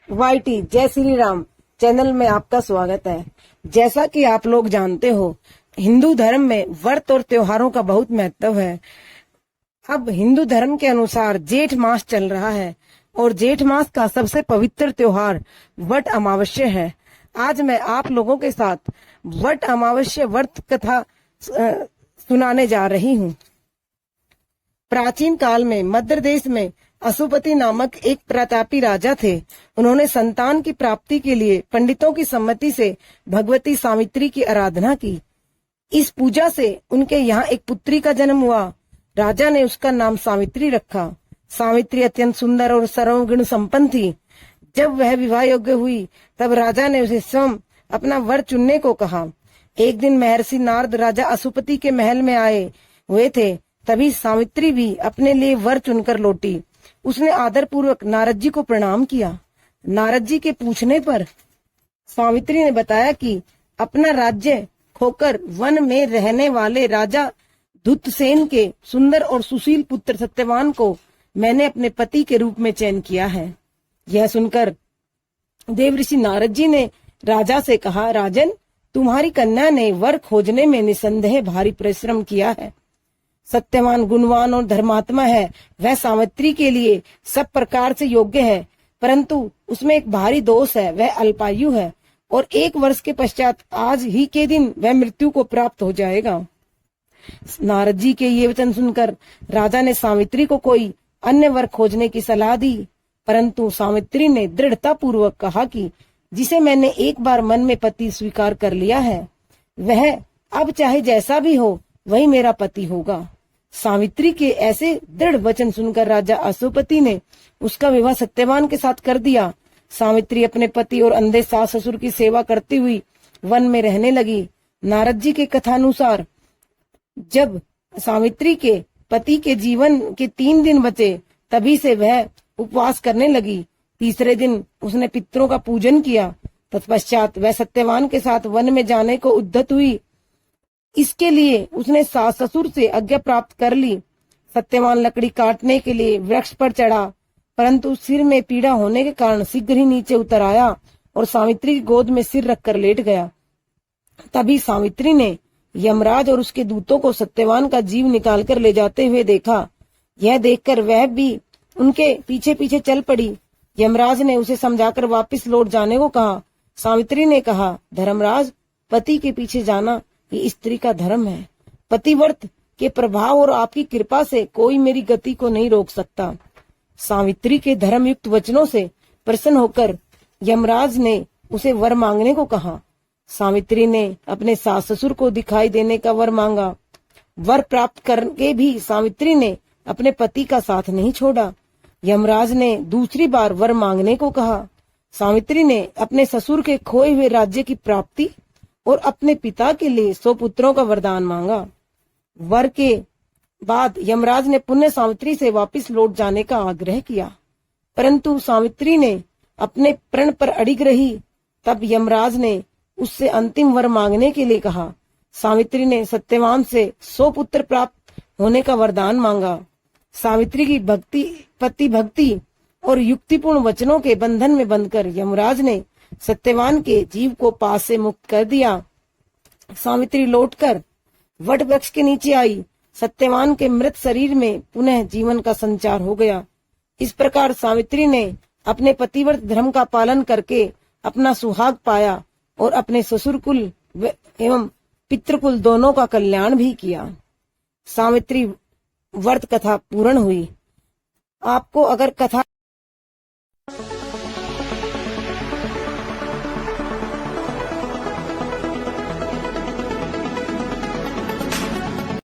YT जय Shri Ram channel में आपका स्वागत है। जैसा कि आप लोग जानते हो, हिंदू धर्म में व्रत और त्योहारों का बहुत महत्व है। अब हिंदू धर्म के अनुसार जेठ मास चल रहा है और जेठ मास का सबसे पवित्र त्योहार वट अमावस्या है। आज मैं आप लोगों के साथ वट अमावस्या व्रत कथा सुनाने जा रही हूँ। प्राचीन काल में मध्य देश में अशुपति नामक एक प्रतापी राजा थे। उन्होंने संतान की प्राप्ति के लिए पंडितों की सम्मति से भगवती सावित्री की आराधना की। इस पूजा से उनके यहाँ एक पुत्री का जन्म हुआ। राजा ने उसका नाम सावित्री रखा। सावित्री अत्यंत सुंदर और सर्वगुण संपन्न थी। जब वह विवाह योग्य हुई तब राजा ने उसे स्वयं अपना वर चुनने को कहा। एक दिन महर्षि नारद राजा अशुपति के महल में आए हुए थे। तभी सावित्री भी अपने लिए वर चुनकर लौटी। उसने आदर पूर्वक नारद जी को प्रणाम किया। नारद जी के पूछने पर सावित्री ने बताया कि अपना राज्य खोकर वन में रहने वाले राजा धुतसेन के सुंदर और सुशील पुत्र सत्यवान को मैंने अपने पति के रूप में चयन किया है। यह सुनकर देवऋषि नारद जी ने राजा से कहा, राजन, तुम्हारी कन्या ने वर खोजने में निसंदेह भारी परिश्रम किया है। सत्यवान गुणवान और धर्मात्मा है। वह सावित्री के लिए सब प्रकार से योग्य है, परंतु उसमें एक भारी दोष है। वह अल्पायु है और 1 वर्ष के पश्चात आज ही के दिन वह मृत्यु को प्राप्त हो जाएगा। नारद जी के ये वचन सुनकर राजा ने सावित्री को कोई अन्य वर खोजने की सलाह दी, परंतु सावित्री ने दृढ़ता पूर्वक कहा कि जिसे मैंने एक बार मन में पति स्वीकार कर लिया है, वह अब चाहे जैसा भी हो वही मेरा पति होगा। सावित्री के ऐसे दृढ़ वचन सुनकर राजा अशुपति ने उसका विवाह सत्यवान के साथ कर दिया। सावित्री अपने पति और अंधे सास ससुर की सेवा करती हुई वन में रहने लगी। नारद जी के कथानुसार जब सावित्री के पति के जीवन के 3 दिन बचे, तभी से वह उपवास करने लगी। तीसरे दिन उसने पितरों का पूजन किया। तत्पश्चात वह सत्यवान के साथ वन में जाने को उद्यत हुई। इसके लिए उसने सास ससुर से आज्ञा प्राप्त कर ली। सत्यवान लकड़ी काटने के लिए वृक्ष पर चढ़ा, परंतु सिर में पीड़ा होने के कारण शीघ्र ही नीचे उतर आया और सावित्री की गोद में सिर रखकर लेट गया। तभी सावित्री ने यमराज और उसके दूतों को सत्यवान का जीव निकालकर ले जाते हुए देखा। यह देखकर वह भी उनके पीछे पीछे चल पड़ी। यमराज ने उसे समझाकर वापस लौट जाने को कहा। सावित्री ने कहा, धर्मराज, पति के पीछे जाना ये स्त्री का धर्म है। पतिव्रत के प्रभाव और आपकी कृपा से कोई मेरी गति को नहीं रोक सकता। सावित्री के धर्मयुक्त वचनों से प्रसन्न होकर यमराज ने उसे वर मांगने को कहा। सावित्री ने अपने सास ससुर को दिखाई देने का वर मांगा। वर प्राप्त करके भी सावित्री ने अपने पति का साथ नहीं छोड़ा। यमराज ने दूसरी बार वर मांगने को कहा। सावित्री ने अपने ससुर के खोए हुए राज्य की प्राप्ति और अपने पिता के लिए 100 पुत्रों का वरदान मांगा। वर के बाद यमराज ने पुनः सावित्री से वापस लौट जाने का आग्रह किया, परंतु सावित्री ने अपने प्रण पर अड़िग रही। तब यमराज ने उससे अंतिम वर मांगने के लिए कहा। सावित्री ने सत्यवान से 100 पुत्र प्राप्त होने का वरदान मांगा। सावित्री की पति भक्ति और युक्तिपूर्ण वचनों के बंधन में बंधकर यमराज ने सत्यवान के जीव को पास से मुक्त कर दिया। सावित्री लौटकर वट वृक्ष के नीचे आई। सत्यवान के मृत शरीर में पुनः जीवन का संचार हो गया। इस प्रकार सावित्री ने अपने पतिव्रत धर्म का पालन करके अपना सुहाग पाया और अपने ससुर कुल एवं पितृकुल दोनों का कल्याण भी किया। सावित्री व्रत कथा पूर्ण हुई। आपको अगर कथा